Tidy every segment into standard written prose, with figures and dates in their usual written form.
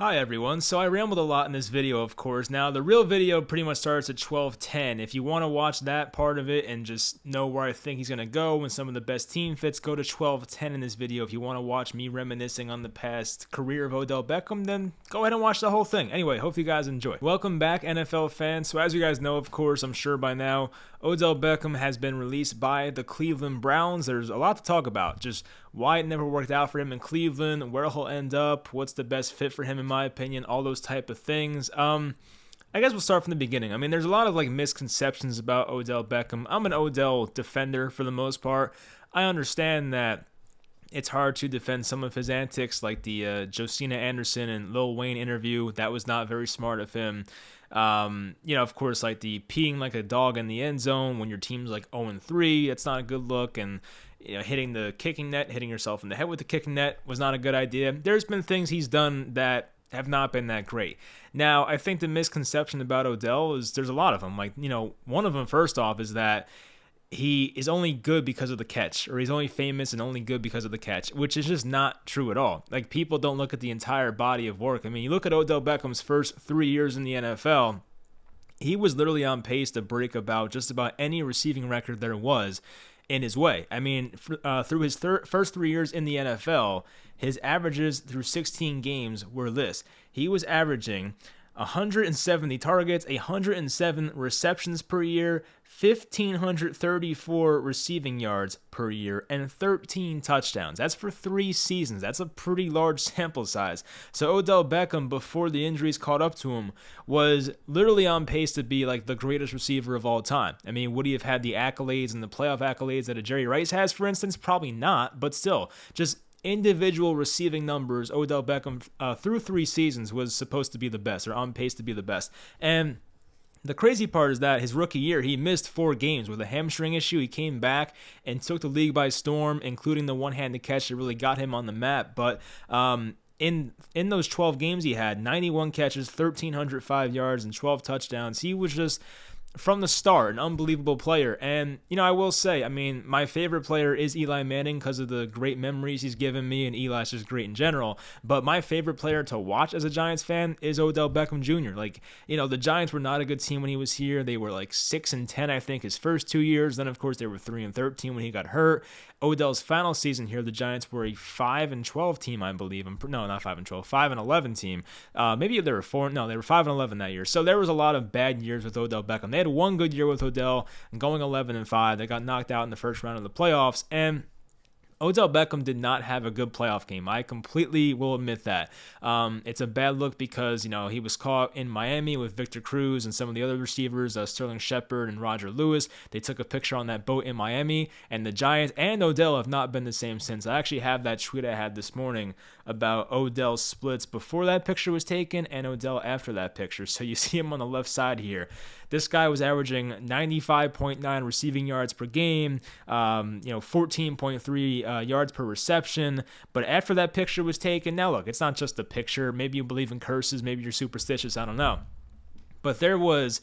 Hi everyone, so I rambled a lot in this video of course. Now the real video pretty much starts at 12:10. If you want to watch that part of it and just know where I think he's going to go and some of the best team fits, go to 12:10 in this video. If you want to watch me reminiscing on the past career of Odell Beckham, then go ahead and watch the whole thing. Anyway, hope you guys enjoy. Welcome back NFL fans. So as you guys know, of course, I'm sure by now, Odell Beckham has been released by the Cleveland Browns. There's a lot to talk about. Just why it never worked out for him in Cleveland, where he'll end up, what's the best fit for him in my opinion, all those type of things. I guess we'll start from the beginning. I mean, there's a lot of misconceptions about Odell Beckham. I'm an Odell defender for the most part. I understand that it's hard to defend some of his antics, like the Josina Anderson and Lil Wayne interview. That was not very smart of him. Of course, like the peeing like a dog in the end zone when your team's like 0-3, that's not a good look. And hitting the kicking net, hitting yourself in the head with the kicking net was not a good idea. There's been things he's done that have not been that great. Now, I think the misconception about Odell is there's a lot of them. One of them, first off, is that he is only good because of the catch, or he's only famous and only good because of the catch, which is just not true at all. Like, people don't look at the entire body of work. I mean, you look at Odell Beckham's first 3 years in the NFL, he was literally on pace to break just about any receiving record there was in his way. I mean, through his first 3 years in the NFL, his averages through 16 games were this. He was averaging 170 targets, 107 receptions per year, 1,534 receiving yards per year, and 13 touchdowns. That's for 3 seasons. That's a pretty large sample size. So Odell Beckham, before the injuries caught up to him, was literally on pace to be like the greatest receiver of all time. I mean, would he have had the accolades and the playoff accolades that a Jerry Rice has, for instance? Probably not, but still, just individual receiving numbers, Odell Beckham through 3 seasons was supposed to be the best, or on pace to be the best. And the crazy part is that his rookie year, he missed 4 games with a hamstring issue. He came back and took the league by storm, including the one-handed catch that really got him on the map. But in those 12 games he had, 91 catches, 1,305 yards, and 12 touchdowns. He was just, from the start, an unbelievable player. And, I will say, I mean, my favorite player is Eli Manning because of the great memories he's given me, and Eli's just great in general. But my favorite player to watch as a Giants fan is Odell Beckham Jr. The Giants were not a good team when he was here. They were 6-10, I think, his first 2 years. Then, of course, they were 3-13 when he got hurt. Odell's final season here, the Giants were a 5-12 team, I believe. No, not 5-12, 5-11 team. Maybe they were 4. No, they were 5-11 that year. So there was a lot of bad years with Odell Beckham. They had one good year with Odell, going 11-5. They got knocked out in the first round of the playoffs, and Odell Beckham did not have a good playoff game. I completely will admit that. It's a bad look because, he was caught in Miami with Victor Cruz and some of the other receivers, Sterling Shepard and Roger Lewis. They took a picture on that boat in Miami, and the Giants and Odell have not been the same since. I actually have that tweet I had this morning about Odell's splits before that picture was taken and Odell after that picture. So you see him on the left side here. This guy was averaging 95.9 receiving yards per game, 14.3 yards per reception. But after that picture was taken, now look, it's not just a picture. Maybe you believe in curses. Maybe you're superstitious. I don't know. But there was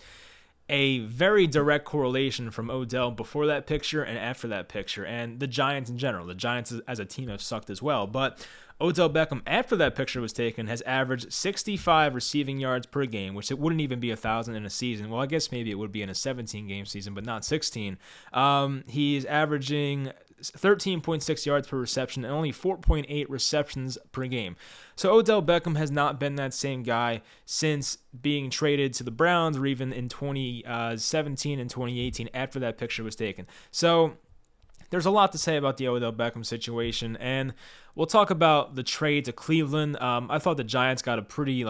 a very direct correlation from Odell before that picture and after that picture. And the Giants in general. The Giants as a team have sucked as well. But Odell Beckham, after that picture was taken, has averaged 65 receiving yards per game, which it wouldn't even be 1,000 in a season. Well, I guess maybe it would be in a 17-game season, but not 16. He's averaging 13.6 yards per reception and only 4.8 receptions per game. So Odell Beckham has not been that same guy since being traded to the Browns, or even in 2017 and 2018 after that picture was taken. So there's a lot to say about the Odell Beckham situation, and we'll talk about the trade to Cleveland. I thought the Giants got a pretty,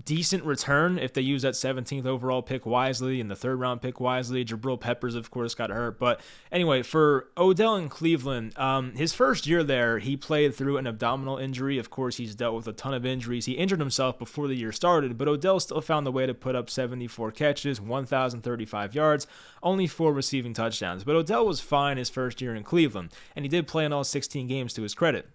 decent return if they use that 17th overall pick wisely and the 3rd round pick wisely. Jabril Peppers, of course, got hurt. But anyway, for Odell in Cleveland, his first year there, he played through an abdominal injury. Of course, he's dealt with a ton of injuries. He injured himself before the year started, but Odell still found a way to put up 74 catches, 1,035 yards, only 4 receiving touchdowns. But Odell was fine his first year in Cleveland, and he did play in all 16 games to his credit.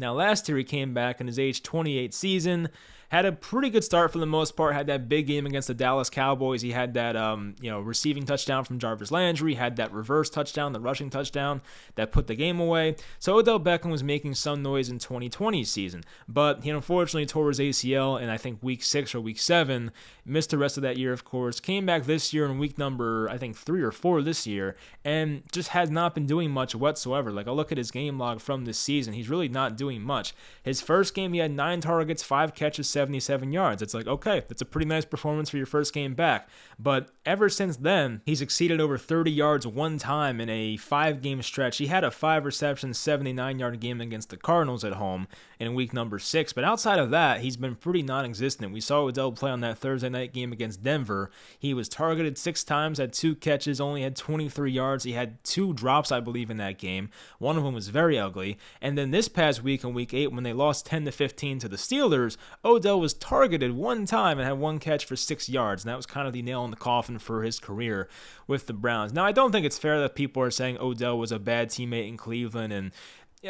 Now, last year he came back in his age 28 season, had a pretty good start for the most part, had that big game against the Dallas Cowboys. He had that, receiving touchdown from Jarvis Landry, had that reverse touchdown, the rushing touchdown that put the game away. So Odell Beckham was making some noise in 2020's season, but he unfortunately tore his ACL in I think week 6 or week 7, missed the rest of that year, of course, came back this year in week number, I think 3 or 4 this year, and just has not been doing much whatsoever. Like, I look at his game log from this season, he's really not doing much. His first game, he had 9 targets, 5 catches, 77 yards. It's like, okay, that's a pretty nice performance for your first game back. But ever since then, he's exceeded over 30 yards one time in a 5-game stretch. He had a 5-reception, 79-yard game against the Cardinals at home in week number 6. But outside of that, he's been pretty non-existent. We saw Odell play on that Thursday night game against Denver. He was targeted 6 times, had 2 catches, only had 23 yards. He had 2 drops, I believe, in that game. One of them was very ugly. And then this past week, in week 8, when they lost 10-15 to the Steelers, Odell was targeted 1 time and had 1 catch for 6 yards. And that was kind of the nail in the coffin for his career with the Browns. Now, I don't think it's fair that people are saying Odell was a bad teammate in Cleveland and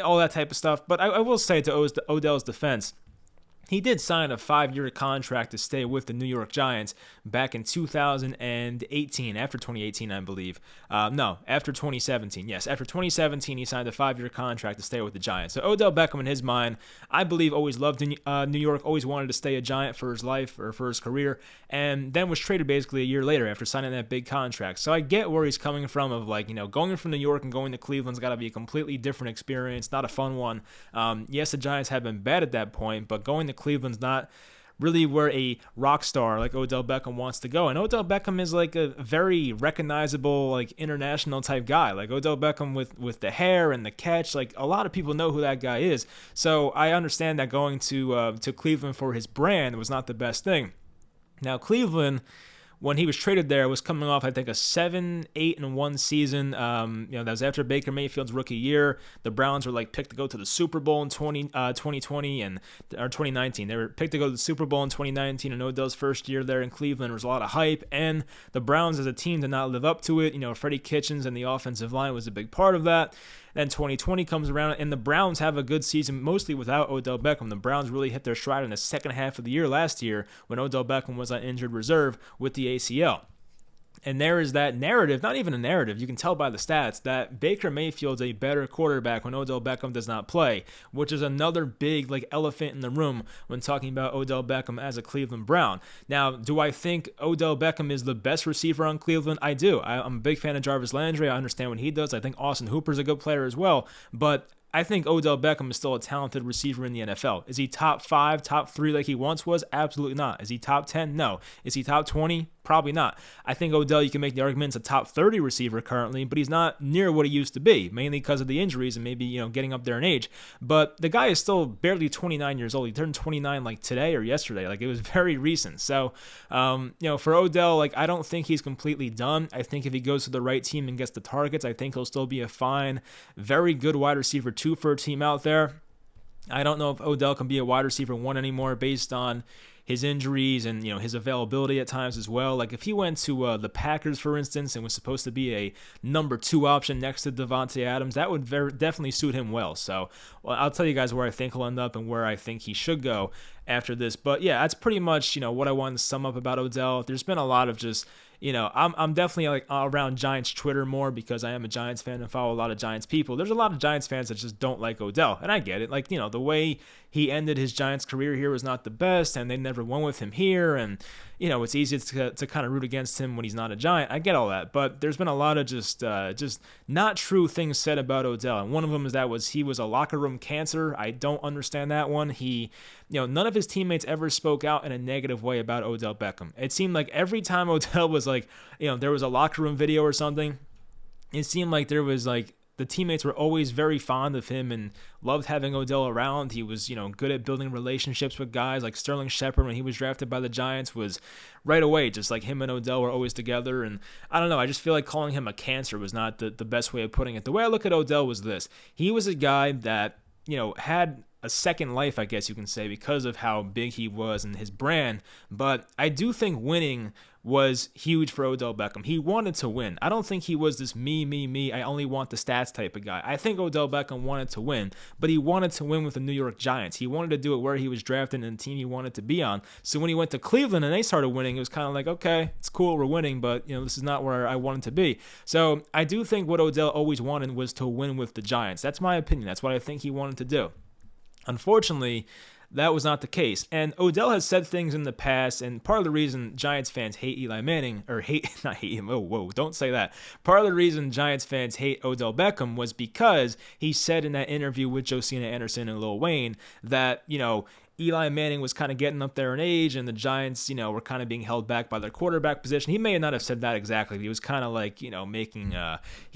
all that type of stuff. But I will say, to Odell's defense, he did sign a 5-year contract to stay with the New York Giants back in 2018, after 2018, I believe. After 2017. Yes, after 2017, he signed a 5-year contract to stay with the Giants. So Odell Beckham, in his mind, I believe always loved New York, always wanted to stay a Giant for his life or for his career, and then was traded basically a year later after signing that big contract. So I get where he's coming from of, like, going from New York and going to Cleveland's got to be a completely different experience, not a fun one. Yes, the Giants have been bad at that point, but going to Cleveland's not really where a rock star like Odell Beckham wants to go. And Odell Beckham is like a very recognizable, like, international type guy. Like Odell Beckham with the hair and the catch, like, a lot of people know who that guy is. So I understand that going to Cleveland for his brand was not the best thing. Now, Cleveland, when he was traded there, was coming off, I think, a 7-8-1 season. That was after Baker Mayfield's rookie year. The Browns were picked to go to the Super Bowl in 2020 or 2019. They were picked to go to the Super Bowl in 2019, and Odell's first year there in Cleveland was a lot of hype. And the Browns as a team did not live up to it. Freddie Kitchens and the offensive line was a big part of that. Then 2020 comes around, and the Browns have a good season, mostly without Odell Beckham. The Browns really hit their stride in the second half of the year last year when Odell Beckham was on injured reserve with the ACL. And there is that narrative, not even a narrative, you can tell by the stats, that Baker Mayfield's a better quarterback when Odell Beckham does not play, which is another big elephant in the room when talking about Odell Beckham as a Cleveland Brown. Now, do I think Odell Beckham is the best receiver on Cleveland? I do. I'm a big fan of Jarvis Landry. I understand what he does. I think Austin Hooper's a good player as well, but I think Odell Beckham is still a talented receiver in the NFL. Is he top 5, top 3 like he once was? Absolutely not. Is he top 10? No. Is he top 20? Probably not. I think Odell, you can make the argument, is a top 30 receiver currently, but he's not near what he used to be, mainly because of the injuries and maybe, getting up there in age. But the guy is still barely 29 years old. He turned 29 today or yesterday. It was very recent. So, for Odell, I don't think he's completely done. I think if he goes to the right team and gets the targets, I think he'll still be a fine, very good wide receiver 2 for a team out there. I don't know if Odell can be a wide receiver 1 anymore based on his injuries and his availability at times as well. If he went to the Packers, for instance, and was supposed to be a number 2 option next to Devontae Adams, that would definitely suit him well. So I'll tell you guys where I think he'll end up and where I think he should go after this. But yeah, that's pretty much what I wanted to sum up about Odell. There's been a lot of just I'm definitely around Giants Twitter more because I am a Giants fan and follow a lot of Giants people. There's a lot of Giants fans that just don't like Odell, and I get it. The way he ended his Giants career here was not the best, and they never won with him here, and it's easy to kind of root against him when he's not a Giant. I get all that, but there's been a lot of just not true things said about Odell, and one of them is that he was a locker room cancer. I don't understand that one. None of his teammates ever spoke out in a negative way about Odell Beckham. It seemed like every time Odell was there was a locker room video or something, it seemed like there was the teammates were always very fond of him and loved having Odell around. He was, good at building relationships with guys like Sterling Shepard when he was drafted by the Giants was right away, just him and Odell were always together. And I don't know, I just feel like calling him a cancer was not the best way of putting it. The way I look at Odell was this. He was a guy that, had a second life, I guess you can say, because of how big he was and his brand. But I do think winning was huge for Odell Beckham. He wanted to win. I don't think he was this me, I only want the stats type of guy. I think Odell Beckham wanted to win, but he wanted to win with the New York Giants. He wanted to do it where he was drafted and the team he wanted to be on. So when he went to Cleveland and they started winning, it was kind of like, okay, it's cool, we're winning, but this is not where I wanted to be. So I do think what Odell always wanted was to win with the Giants. That's my opinion. That's what I think he wanted to do. Unfortunately, that was not the case. And Odell has said things in the past, and part of the reason Giants fans hate Eli Manning, or not hate him, whoa, don't say that. Part of the reason Giants fans hate Odell Beckham was because he said in that interview with Josina Anderson and Lil Wayne that, Eli Manning was kind of getting up there in age, and the Giants, were kind of being held back by their quarterback position. He may not have said that exactly, but he was kind of like, he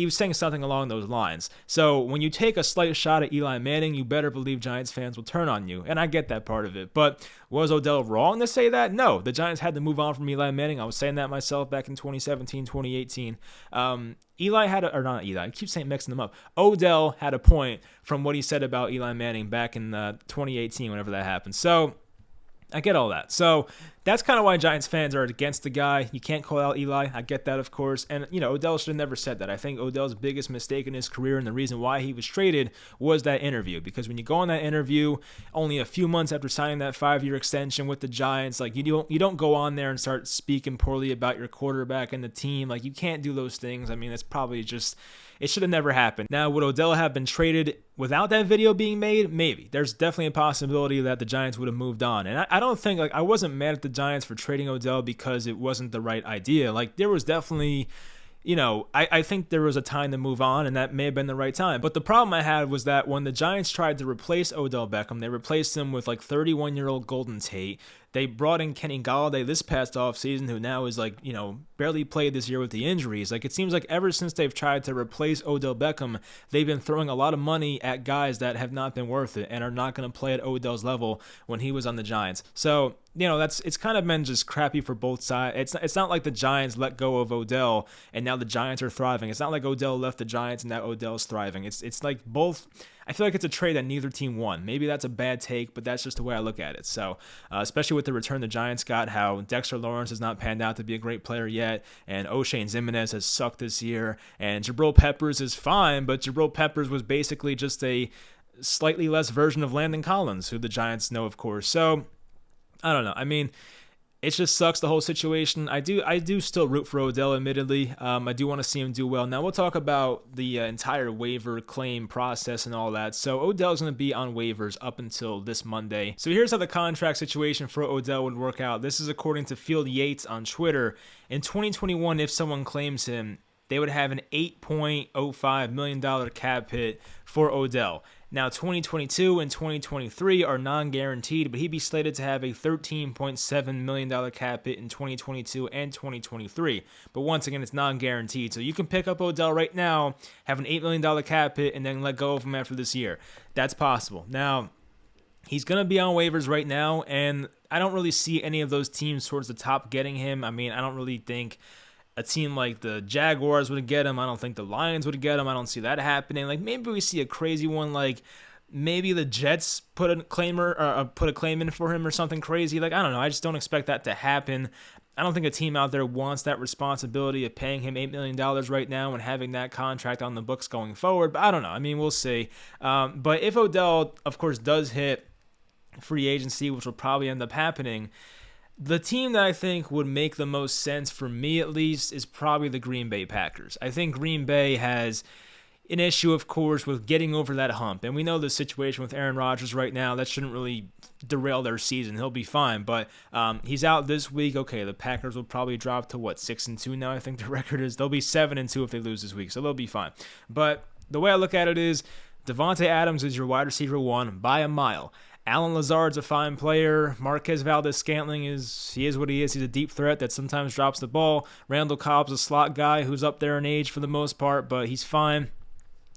was saying something along those lines. So when you take a slight shot at Eli Manning, you better believe Giants fans will turn on you, and I get that part of it. But was Odell wrong to say that? No, the Giants had to move on from Eli Manning. I was saying that myself back in 2017, 2018. I keep mixing them up. Odell had a point from what he said about Eli Manning back in 2018, whenever that happened. So I get all that. So that's kind of why Giants fans are against the guy. You can't call out Eli. I get that, of course. And, Odell should have never said that. I think Odell's biggest mistake in his career and the reason why he was traded was that interview. Because when you go on that interview only a few months after signing that 5-year extension with the Giants, like you don't go on there and start speaking poorly about your quarterback and the team. Like, you can't do those things. I mean, it's probably just... It should have never happened. Now, would Odell have been traded without that video being made? Maybe. There's definitely a possibility that the Giants would have moved on. And I don't think, I wasn't mad at the Giants for trading Odell because it wasn't the right idea. There was definitely... I think there was a time to move on, and that may have been the right time. But the problem I had was that when the Giants tried to replace Odell Beckham, they replaced him with 31-year-old Golden Tate. They brought in Kenny Golladay this past offseason, who now is barely played this year with the injuries. It seems like ever since they've tried to replace Odell Beckham, they've been throwing a lot of money at guys that have not been worth it and are not going to play at Odell's level when he was on the Giants. So, it's kind of been just crappy for both sides. It's not like the Giants let go of Odell and now the Giants are thriving. It's not like Odell left the Giants and now Odell's thriving. It's like both. I feel like it's a trade that neither team won. Maybe that's a bad take, but that's just the way I look at it. So, especially with the return the Giants got, how Dexter Lawrence has not panned out to be a great player yet, and O'Shane Ximines has sucked this year, and Jabril Peppers is fine, but Jabril Peppers was basically just a slightly less version of Landon Collins, who the Giants know, of course. So, I don't know. I mean... It just sucks, the whole situation. I do still root for Odell, admittedly. I do want to see him do well. Now, we'll talk about the entire waiver claim process and all that. So, Odell's going to be on waivers up until this Monday. So, here's how the contract situation for Odell would work out. This is according to Field Yates on Twitter. In 2021, if someone claims him, they would have an $8.05 million cap hit for Odell. Now, 2022 and 2023 are non-guaranteed, but he'd be slated to have a $13.7 million cap hit in 2022 and 2023. But once again, it's non-guaranteed. So you can pick up Odell right now, have an $8 million cap hit, and then let go of him after this year. That's possible. Now, he's going to be on waivers right now, and I don't really see any of those teams towards the top getting him. I mean, I don't really think a team like the Jaguars would get him. I don't think the Lions would get him. I don't see that happening. Maybe we see a crazy one, maybe the Jets put a claim in for him or something crazy. I don't know. I just don't expect that to happen. I don't think a team out there wants that responsibility of paying him $8 million right now and having that contract on the books going forward. But I don't know. I mean, we'll see. But if Odell, of course, does hit free agency, which will probably end up happening, the team that I think would make the most sense, for me at least, is probably the Green Bay Packers. I think Green Bay has an issue, of course, with getting over that hump. And we know the situation with Aaron Rodgers right now. That shouldn't really derail their season. He'll be fine. But he's out this week. Okay, the Packers will probably drop to, 6-2 now, I think the record is. They'll be 7-2 if they lose this week, so they'll be fine. But the way I look at it is Devontae Adams is your wide receiver one by a mile. Alan Lazard's a fine player. Marquez Valdes-Scantling is what he is. He's a deep threat that sometimes drops the ball. Randall Cobb's a slot guy who's up there in age for the most part, but he's fine.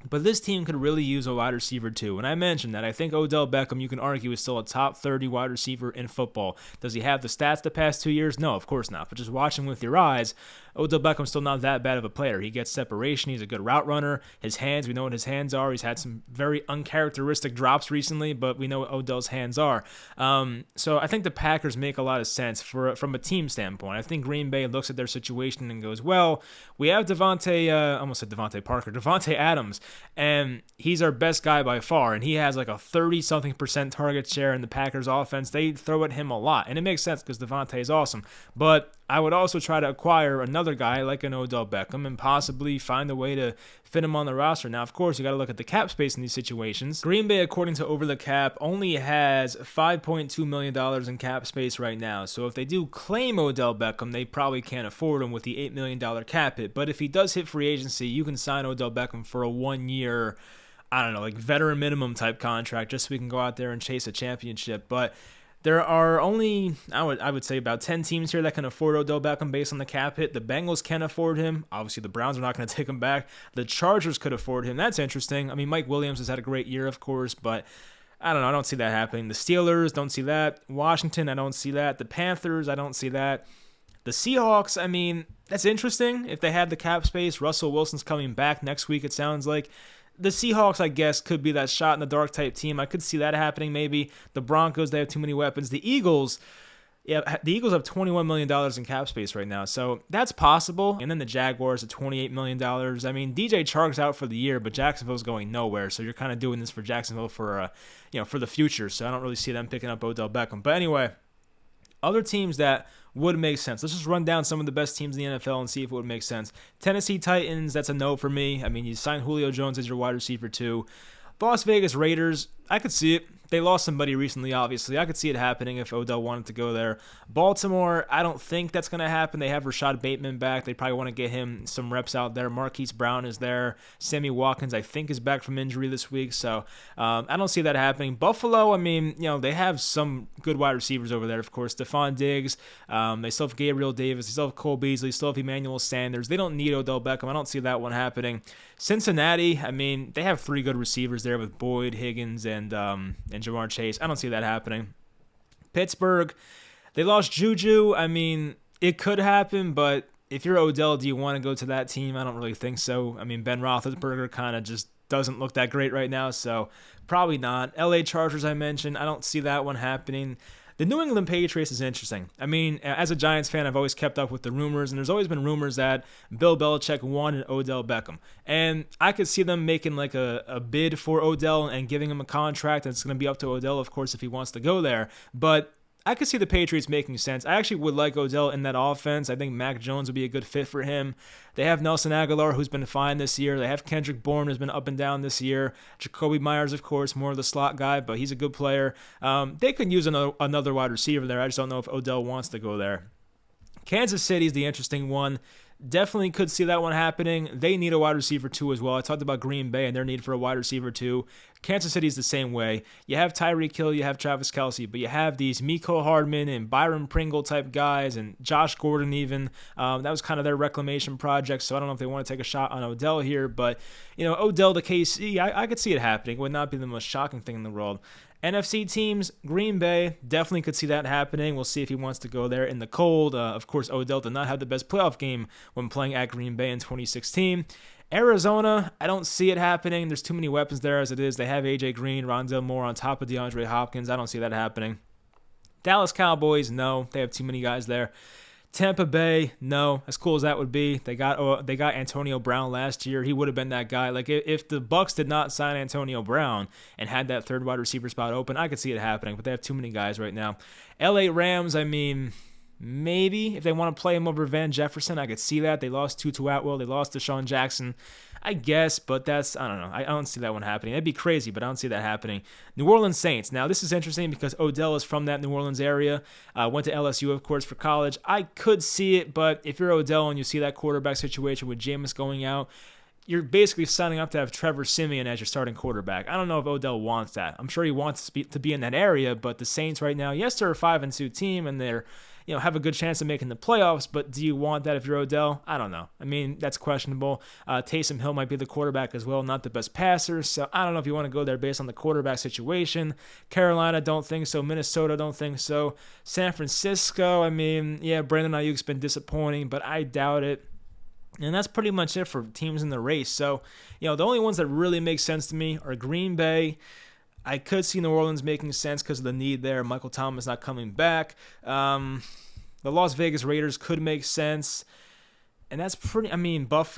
But this team could really use a wide receiver too. And I mentioned that I think Odell Beckham, you can argue, is still a top 30 wide receiver in football. Does he have the stats the past 2 years? No, of course not. But just watching with your eyes, Odell Beckham's still not that bad of a player. He gets separation. He's a good route runner. His hands, we know what his hands are. He's had some very uncharacteristic drops recently, but we know what Odell's hands are. So I think the Packers make a lot of sense from a team standpoint. I think Green Bay looks at their situation and goes, well, we have Devontae Adams, and he's our best guy by far, and he has like a 30-something% target share in the Packers offense. They throw at him a lot, and it makes sense because Devontae is awesome. But I would also try to acquire another guy like an Odell Beckham and possibly find a way to fit him on the roster. Now, of course, you got to look at the cap space in these situations. Green Bay, according to Over the Cap, only has $5.2 million in cap space right now. So if they do claim Odell Beckham, they probably can't afford him with the $8 million cap hit. But if he does hit free agency, you can sign Odell Beckham for a 1-year, I don't know, like veteran minimum type contract just so we can go out there and chase a championship. But there are only, I would say, about 10 teams here that can afford Odell Beckham based on the cap hit. The Bengals can afford him. Obviously, the Browns are not going to take him back. The Chargers could afford him. That's interesting. I mean, Mike Williams has had a great year, of course, but I don't know. I don't see that happening. The Steelers, don't see that. Washington, I don't see that. The Panthers, I don't see that. The Seahawks, I mean, that's interesting. If they had the cap space, Russell Wilson's coming back next week, it sounds like. The Seahawks, I guess, could be that shot in the dark type team. I could see that happening maybe. The Broncos, they have too many weapons. The Eagles have $21 million in cap space right now, so that's possible. And then the Jaguars at $28 million. I mean, DJ Chark's out for the year, but Jacksonville's going nowhere, so you're kind of doing this for Jacksonville for the future, so I don't really see them picking up Odell Beckham. But anyway, other teams that would make sense. Let's just run down some of the best teams in the NFL and see if it would make sense. Tennessee Titans, that's a no for me. I mean, you signed Julio Jones as your wide receiver too. Las Vegas Raiders, I could see it. They lost somebody recently, obviously. I could see it happening if Odell wanted to go there. Baltimore, I don't think that's going to happen. They have Rashad Bateman back. They probably want to get him some reps out there. Marquise Brown is there. Sammy Watkins, I think, is back from injury this week. So I don't see that happening. Buffalo, I mean, they have some good wide receivers over there, of course. Stephon Diggs. They still have Gabriel Davis. They still have Cole Beasley. They still have Emmanuel Sanders. They don't need Odell Beckham. I don't see that one happening. Cincinnati, I mean, they have 3 good receivers there with Boyd, Higgins, and Jamar Chase. I don't see that happening. Pittsburgh, they lost Juju. I mean, it could happen, but if you're Odell, do you want to go to that team? I don't really think so. I mean, Ben Roethlisberger kind of just doesn't look that great right now, so probably not. LA Chargers, I mentioned. I don't see that one happening. The New England Patriots is interesting. I mean, as a Giants fan, I've always kept up with the rumors, and there's always been rumors that Bill Belichick wanted Odell Beckham. And I could see them making like a bid for Odell and giving him a contract, and it's going to be up to Odell, of course, if he wants to go there. But I could see the Patriots making sense. I actually would like Odell in that offense. I think Mac Jones would be a good fit for him. They have Nelson Aguilar, who's been fine this year. They have Kendrick Bourne, who's been up and down this year. Jacoby Myers, of course, more of the slot guy, but he's a good player. They could use another wide receiver there. I just don't know if Odell wants to go there. Kansas City is the interesting one. Definitely could see that one happening. They need a wide receiver too as well. I talked about Green Bay and their need for a wide receiver too. Kansas City is the same way. You have Tyreek Hill, you have Travis Kelce, but you have these Mecole Hardman and Byron Pringle type guys and Josh Gordon even. That was kind of their reclamation project, so I don't know if they want to take a shot on Odell here, but Odell to KC, I could see it happening. It would not be the most shocking thing in the world. NFC teams, Green Bay, definitely could see that happening. We'll see if he wants to go there in the cold. Of course, Odell did not have the best playoff game when playing at Green Bay in 2016. Arizona, I don't see it happening. There's too many weapons there as it is. They have A.J. Green, Rondale Moore on top of DeAndre Hopkins. I don't see that happening. Dallas Cowboys, no. They have too many guys there. Tampa Bay, no. As cool as that would be, they got Antonio Brown last year. He would have been that guy. Like if the Bucs did not sign Antonio Brown and had that third wide receiver spot open, I could see it happening. But they have too many guys right now. L.A. Rams, I mean, maybe if they want to play him over Van Jefferson, I could see that. They lost Tutu Atwell. They lost Deshaun Jackson. I guess, but I don't know. I don't see that one happening. That'd be crazy, but I don't see that happening. New Orleans Saints. Now, this is interesting because Odell is from that New Orleans area. Went to LSU, of course, for college. I could see it, but if you're Odell and you see that quarterback situation with Jameis going out, you're basically signing up to have Trevor Siemian as your starting quarterback. I don't know if Odell wants that. I'm sure he wants to be in that area, but the Saints right now, yes, they're a 5-2 team, and they're have a good chance of making the playoffs. But do you want that if you're Odell? I don't know. I mean, that's questionable. Taysom Hill might be the quarterback as well, not the best passer. So I don't know if you want to go there based on the quarterback situation. Carolina, don't think so. Minnesota, don't think so. San Francisco, I mean, yeah, Brandon Ayuk's been disappointing, but I doubt it. And that's pretty much it for teams in the race. So, the only ones that really make sense to me are Green Bay. I could see New Orleans making sense because of the need there. Michael Thomas not coming back. The Las Vegas Raiders could make sense. And that's Kansas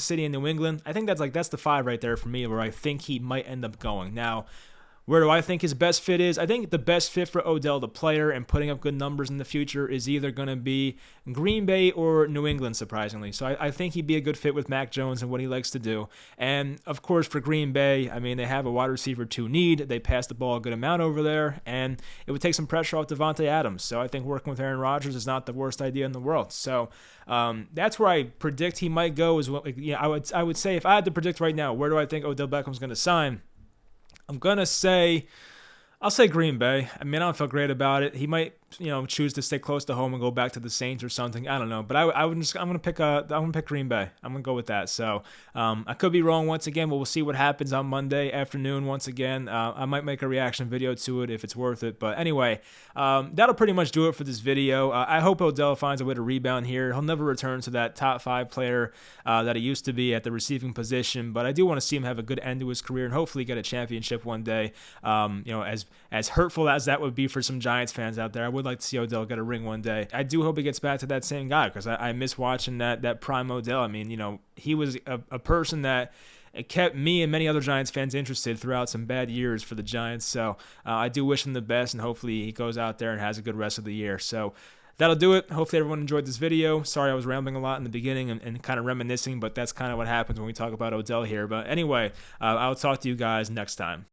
City and New England. I think that's the 5 right there for me where I think he might end up going. Now, where do I think his best fit is? I think the best fit for Odell, the player, and putting up good numbers in the future is either going to be Green Bay or New England, surprisingly. So I think he'd be a good fit with Mac Jones and what he likes to do. And, of course, for Green Bay, I mean, they have a wide receiver 2 need. They pass the ball a good amount over there, and it would take some pressure off Devontae Adams. So I think working with Aaron Rodgers is not the worst idea in the world. So that's where I predict he might go. I would say if I had to predict right now, where do I think Odell Beckham's going to sign? I'll say Green Bay. I mean, I don't feel great about it. He might, choose to stay close to home and go back to the Saints or something. I don't know, but I'm gonna pick Green Bay. I'm gonna go with that. So I could be wrong once again, but we'll see what happens on Monday afternoon. Once again, I might make a reaction video to it if it's worth it. But anyway, that'll pretty much do it for this video. I hope Odell finds a way to rebound here. He'll never return to that top 5 player that he used to be at the receiving position, but I do want to see him have a good end to his career and hopefully get a championship one day. As hurtful as that would be for some Giants fans out there, I would like to see Odell get a ring one day. I do hope he gets back to that same guy because I miss watching that prime Odell. I mean, he was a person that kept me and many other Giants fans interested throughout some bad years for the Giants. So I do wish him the best, and hopefully he goes out there and has a good rest of the year. So that'll do it. Hopefully everyone enjoyed this video. Sorry I was rambling a lot in the beginning and kind of reminiscing, but that's kind of what happens when we talk about Odell here. But anyway, I'll talk to you guys next time.